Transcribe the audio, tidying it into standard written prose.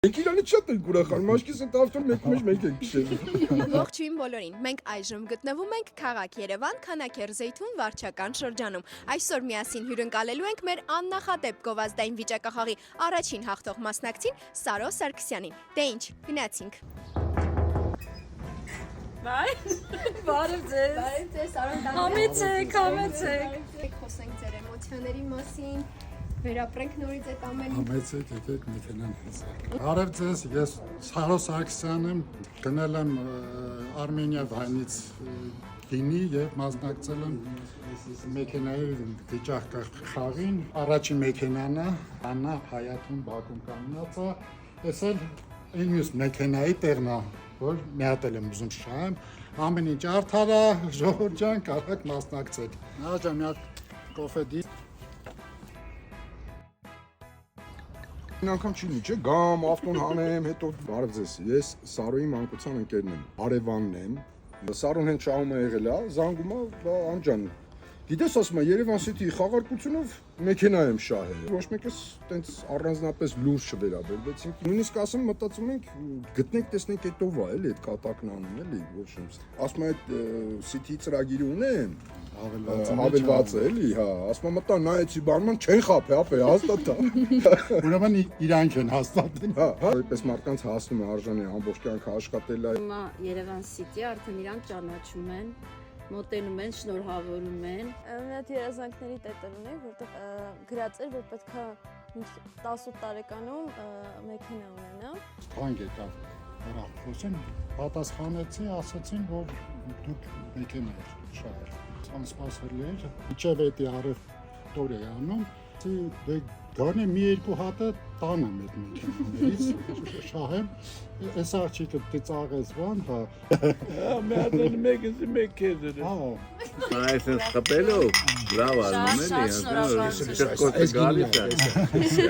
Իրանից շատ են ուրախանում, մաշկիս են տավտում մեկ ենք քշել։ Ողջույն բոլորին։ Մենք այժմ գտնվում ենք քաղաք Երևան, Քանաքեռ Զեյթուն վարչական շրջանում։ Այսօր միասին հյուրընկալելու ենք մեր աննախադեպ գովազդային վիճակախաղի առաջին հաղթող մասնակցին Սարո Սարգսյանին։ Դե ինչ, գնացինք։ Բայ, բարև ձեզ։ Բարև ձեզ, Սարոն տան։ Համեցեք։ Խոսենք ձեր էմոցիաների մասին, վերապրենք նորից այդ ամենին։ Համեցեք, եկեք մեքենան հեսեք։ Բարև ձեզ, ես Սարո Սարգսյան եմ, գնել եմ Արմենիա վայնից գինի եւ մասնակցել եմ մեքենայի վիճակախաղին։ Առաջին մեքենան է, Աննա Հայաթուն Բաքում կանգնած է, ես էլ ինձ մեքենայի տեղն է, որ մի հատ եմ ուզում շահեմ, ամեն ինչ արդար է, ժողովուրդ ջան, կարող մասնակցեք։ Նարաջան մի հատ կոֆե դի։ Այն անգամ չի չէ, գամ, ավտոն հանեմ, հետո բարև ձեզ, ես Սարոյի մանկության ընկերն եմ, Արևանն եմ, Սարոն հենց շահում է եղել է, զանգում է, անջան, գիտես ասում է, Երևան City-ի խաղարկությունով մեքենա եմ շահել, ոչ մեկս տենց առանձնապես լուրջ չվերաբերվեցինք, նույնիսկ ասեմ մտածում ենք, գտնենք, տեսնենք հետով է, էլի, այդ կատակն անում, էլի, ոչ ինձ, ասում է, այդ City-ի ծրագիրը ունեմ, հավելված է, էլի, հա, ասում է մտա նայեցի բանման չեն խափե, ապե, հաստատ է։ Ուրեմն իրանք են հաստատել։ Հա, այդպես մարդկանց հասնում է արժանի ամբողջ կյանքը աշխատել է։ Հիմա Երևան City արդեն իրանք ճանաչում են, մոտենում են, շնորհավորում են։ Մի հատ երազանքների տետր ունեի, որտեղ գրած էր, որ պետքա 18 տարեկանում մեքենա ունենամ։ Թանկ եկավ հեռախոսին, պատասխանեցի, ասացին, որ դուք մեքենա եք շահել։ Անսպասելի էր, իջև էդի արև տոր է անում, դե գարնե մի երկու հատը տան եմ էդ մեքենաներից, շահեմ, ես աղջիկը ծաղեց բան, հա։ Մերդեն մեկ քեզ էր։ Հա, Այսպես խփելով, լավ արնում էլի, Շատ շնորհակալ եմ։ գալիս է։